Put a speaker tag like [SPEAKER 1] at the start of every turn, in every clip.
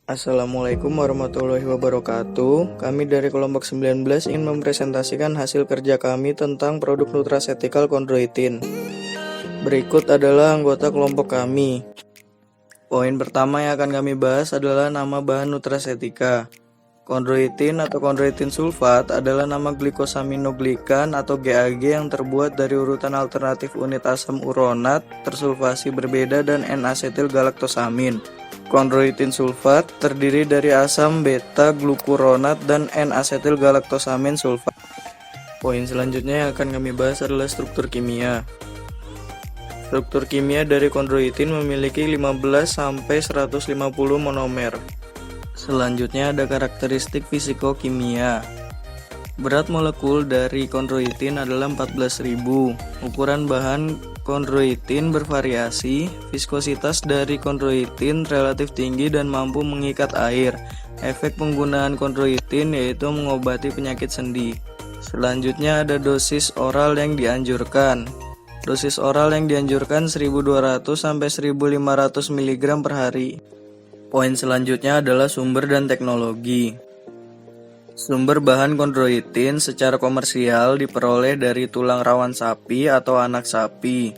[SPEAKER 1] Assalamualaikum warahmatullahi wabarakatuh. Kami dari kelompok 19 ingin mempresentasikan hasil kerja kami tentang produk nutraceutical chondroitin. Berikut adalah anggota kelompok kami. Poin pertama yang akan kami bahas adalah nama bahan nutraceutica. Chondroitin atau chondroitin sulfat adalah nama glikosaminoglikan atau GAG yang terbuat dari urutan alternatif unit asam uronat tersulfasi berbeda dan N-asetil galaktosamin. Chondroitin sulfat terdiri dari asam beta-glukuronat dan N-asetil galaktosamin sulfat. Poin selanjutnya yang akan kami bahas adalah struktur kimia. Struktur kimia dari chondroitin memiliki 15-150 monomer. Selanjutnya ada karakteristik fisikokimia. Berat molekul dari chondroitin adalah 14.000. Ukuran bahan chondroitin bervariasi. Viskositas dari chondroitin relatif tinggi dan mampu mengikat air. Efek penggunaan chondroitin yaitu mengobati penyakit sendi. Selanjutnya ada dosis oral yang dianjurkan. Dosis oral yang dianjurkan 1200 sampai 1500 mg per hari. Poin selanjutnya adalah sumber dan teknologi. Sumber bahan chondroitin secara komersial diperoleh dari tulang rawan sapi atau anak sapi.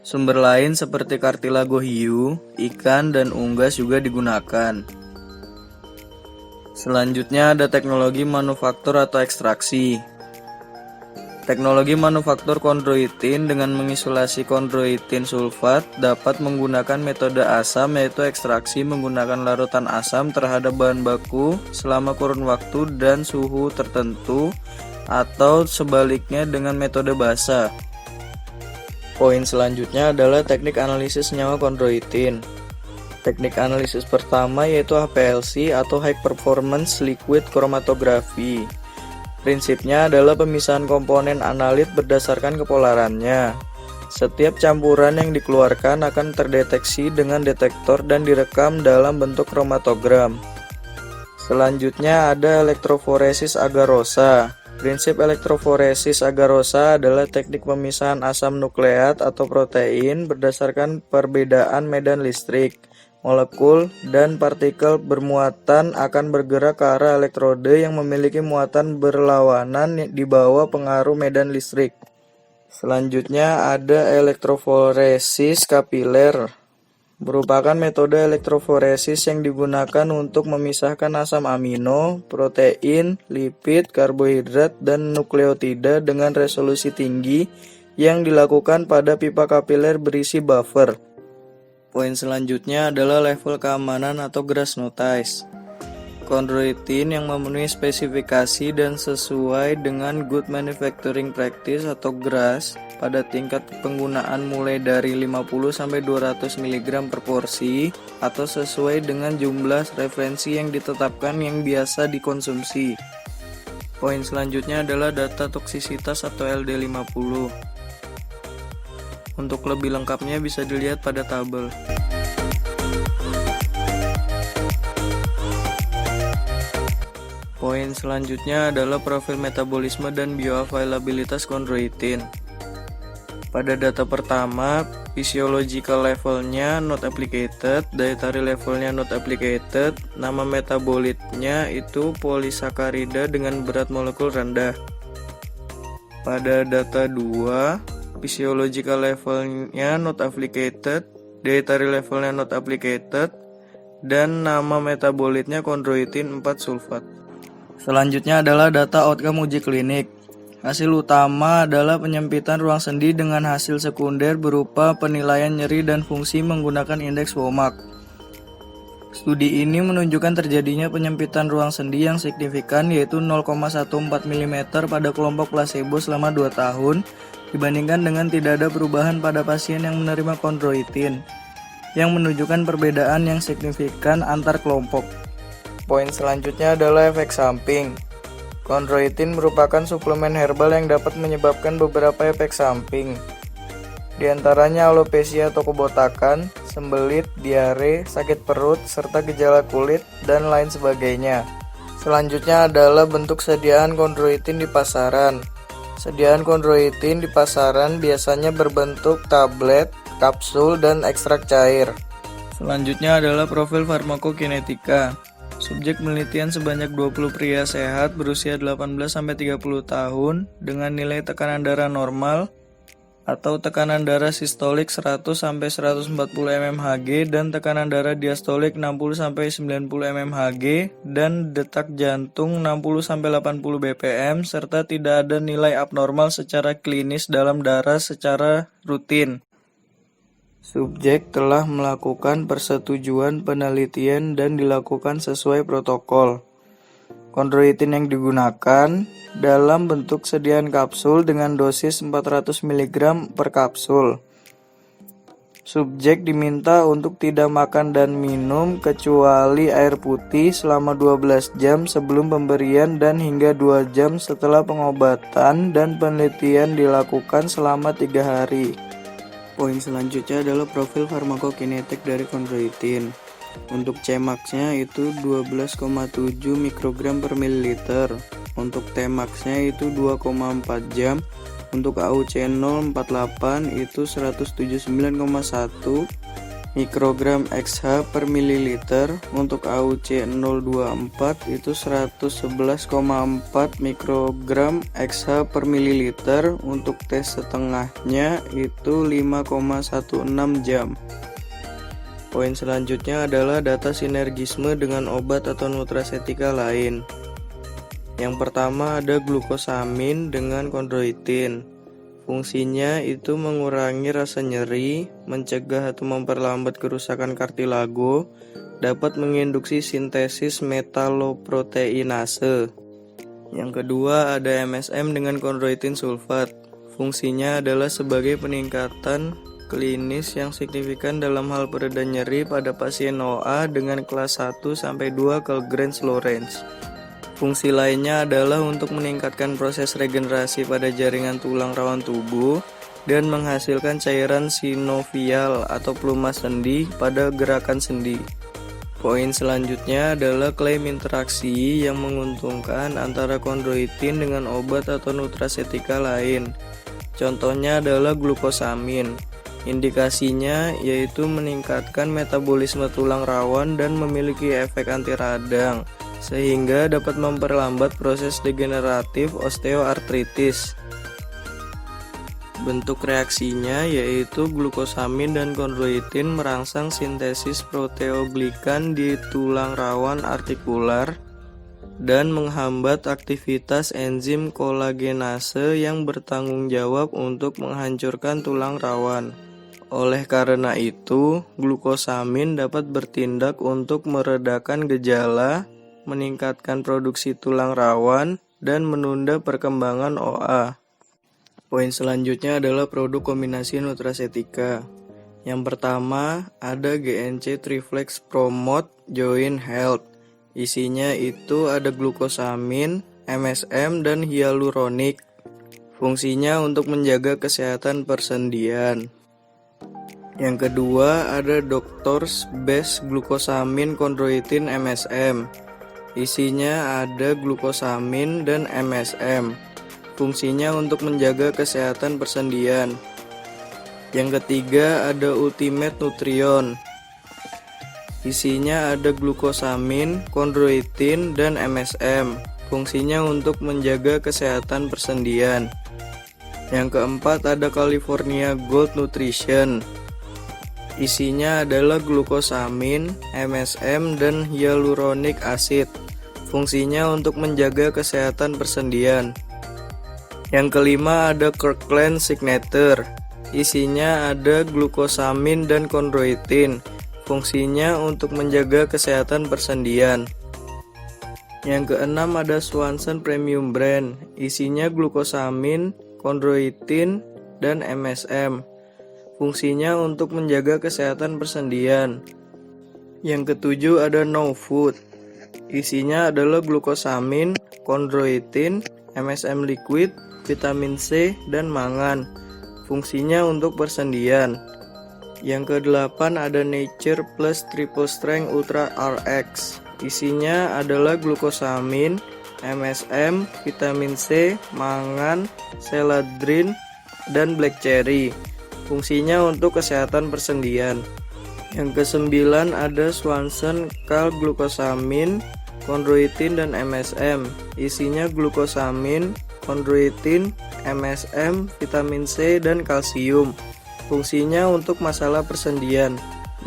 [SPEAKER 1] Sumber lain seperti kartilago hiu, ikan, dan unggas juga digunakan. Selanjutnya ada teknologi manufaktur atau ekstraksi. Teknologi manufaktur chondroitin dengan mengisolasi chondroitin sulfat dapat menggunakan metode asam yaitu ekstraksi menggunakan larutan asam terhadap bahan baku selama kurun waktu dan suhu tertentu atau sebaliknya dengan metode basa. Poin selanjutnya adalah teknik analisis senyawa chondroitin. Teknik analisis pertama yaitu HPLC atau High Performance Liquid Chromatography. Prinsipnya adalah pemisahan komponen analit berdasarkan kepolarannya. Setiap campuran yang dikeluarkan akan terdeteksi dengan detektor dan direkam dalam bentuk kromatogram. Selanjutnya ada elektroforesis agarosa. Prinsip elektroforesis agarosa adalah teknik pemisahan asam nukleat atau protein berdasarkan perbedaan medan listrik. Molekul dan partikel bermuatan akan bergerak ke arah elektrode yang memiliki muatan berlawanan di bawah pengaruh medan listrik. Selanjutnya ada elektroforesis kapiler. Merupakan metode elektroforesis yang digunakan untuk memisahkan asam amino, protein, lipid, karbohidrat, dan nukleotida dengan resolusi tinggi yang dilakukan pada pipa kapiler berisi buffer. Poin selanjutnya adalah level keamanan atau GRAS notice. Chondroitin yang memenuhi spesifikasi dan sesuai dengan Good Manufacturing Practice atau GRAS pada tingkat penggunaan mulai dari 50-200 mg per porsi atau sesuai dengan jumlah referensi yang ditetapkan yang biasa dikonsumsi. Poin selanjutnya adalah data toksisitas atau LD50. Untuk lebih lengkapnya bisa dilihat pada tabel. Poin selanjutnya adalah profil metabolisme dan bioavailabilitas chondroitin. Pada data pertama, physiological levelnya not applicated, dietary levelnya not applicated, nama metabolitnya itu polisakarida dengan berat molekul rendah. Pada data 2, physiological levelnya not applicated, dietary levelnya not applicated, dan nama metabolitnya chondroitin 4 sulfat. Selanjutnya adalah data outcome uji klinik. Hasil utama adalah penyempitan ruang sendi dengan hasil sekunder berupa penilaian nyeri dan fungsi menggunakan indeks WOMAC. Studi ini menunjukkan terjadinya penyempitan ruang sendi yang signifikan yaitu 0,14 mm pada kelompok placebo selama 2 tahun dibandingkan dengan tidak ada perubahan pada pasien yang menerima chondroitin, yang menunjukkan perbedaan yang signifikan antar kelompok. Poin selanjutnya adalah efek samping. Chondroitin merupakan suplemen herbal yang dapat menyebabkan beberapa efek samping. Di antaranya alopecia atau kebotakan, sembelit, diare, sakit perut, serta gejala kulit, dan lain sebagainya. Selanjutnya adalah bentuk sediaan chondroitin di pasaran. Sediaan chondroitin di pasaran biasanya berbentuk tablet, kapsul, dan ekstrak cair. Selanjutnya adalah profil farmakokinetika. Subjek penelitian sebanyak 20 pria sehat berusia 18-30 tahun dengan nilai tekanan darah normal atau tekanan darah sistolik 100-140 mmHg dan tekanan darah diastolik 60-90 mmHg dan detak jantung 60-80 bpm serta tidak ada nilai abnormal secara klinis dalam darah secara rutin. Subjek telah melakukan persetujuan penelitian dan dilakukan sesuai protokol. Kondroitin yang digunakan dalam bentuk sediaan kapsul dengan dosis 400 mg per kapsul. Subjek diminta untuk tidak makan dan minum kecuali air putih selama 12 jam sebelum pemberian dan hingga 2 jam setelah pengobatan dan penelitian dilakukan selama 3 hari. Poin selanjutnya adalah profil farmakokinetik dari kondroitin. Untuk Cmax-nya itu 12,7 mikrogram per mililiter. Untuk Tmax-nya itu 2,4 jam. Untuk AUC048 itu 179,1 mikrogram XH per mililiter. Untuk AUC024 itu 111,4 mikrogram XH per mililiter. Untuk tes setengahnya itu 5,16 jam. Poin selanjutnya adalah data sinergisme dengan obat atau nutrasetika lain. Yang pertama ada glukosamin dengan kondroitin. Fungsinya itu mengurangi rasa nyeri, mencegah atau memperlambat kerusakan kartilago, dapat menginduksi sintesis metaloproteinase. Yang kedua ada MSM dengan kondroitin sulfat. Fungsinya adalah sebagai peningkatan klinis yang signifikan dalam hal pereda nyeri pada pasien OA dengan kelas 1-2 Kallgren-Lorenz. Fungsi lainnya adalah untuk meningkatkan proses regenerasi pada jaringan tulang rawan tubuh dan menghasilkan cairan sinovial atau pelumas sendi pada gerakan sendi. Poin selanjutnya adalah klaim interaksi yang menguntungkan antara kondroitin dengan obat atau nutrasetika lain. Contohnya adalah glukosamin. Indikasinya yaitu meningkatkan metabolisme tulang rawan dan memiliki efek anti radang, sehingga dapat memperlambat proses degeneratif osteoartritis. Bentuk reaksinya yaitu glukosamin dan kondroitin merangsang sintesis proteoglikan di tulang rawan artikular dan menghambat aktivitas enzim kolagenase yang bertanggung jawab untuk menghancurkan tulang rawan. Oleh karena itu, glukosamin dapat bertindak untuk meredakan gejala, meningkatkan produksi tulang rawan, dan menunda perkembangan OA. Poin selanjutnya adalah produk kombinasi nutrasetika. Yang pertama, ada GNC Triflex Promote Joint Health. Isinya itu ada glukosamin, MSM, dan hyaluronik. Fungsinya untuk menjaga kesehatan persendian. Yang kedua ada Doctor's Best Glucosamine Chondroitin MSM. Isinya ada glukosamin dan MSM. Fungsinya untuk menjaga kesehatan persendian. Yang ketiga ada Ultimate Nutrition. Isinya ada glukosamin, kondroitin, dan MSM. Fungsinya untuk menjaga kesehatan persendian. Yang keempat ada California Gold Nutrition. Isinya adalah glukosamin, MSM, dan hyaluronic acid. Fungsinya untuk menjaga kesehatan persendian. Yang kelima ada Kirkland Signature. Isinya ada glukosamin dan kondroitin. Fungsinya untuk menjaga kesehatan persendian. Yang keenam ada Swanson Premium Brand. Isinya glukosamin, kondroitin, dan MSM. Fungsinya untuk menjaga kesehatan persendian. Yang ketujuh ada No Food. Isinya adalah glukosamin, kondroitin, MSM liquid, vitamin C, dan mangan. Fungsinya untuk persendian. Yang kedelapan ada Nature Plus Triple Strength Ultra RX. Isinya adalah glukosamin, MSM, vitamin C, mangan, seladrin, dan black cherry. Fungsinya untuk kesehatan persendian. Yang kesembilan ada Swanson K-glukosamin, kondroitin, dan MSM. Isinya glukosamin, kondroitin, MSM, vitamin C, dan kalsium. Fungsinya untuk masalah persendian.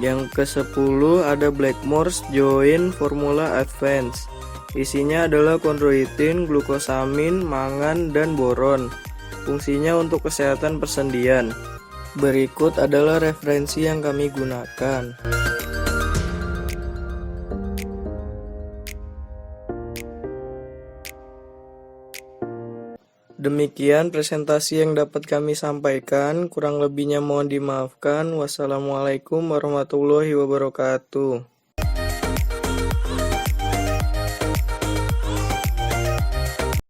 [SPEAKER 1] Yang ke-10 ada Blackmore's Joint Formula Advance. Isinya adalah kondroitin, glukosamin, mangan, dan boron. Fungsinya untuk kesehatan persendian. Berikut adalah referensi yang kami gunakan. Demikian presentasi yang dapat kami sampaikan. Kurang lebihnya mohon dimaafkan. Wassalamualaikum warahmatullahi wabarakatuh.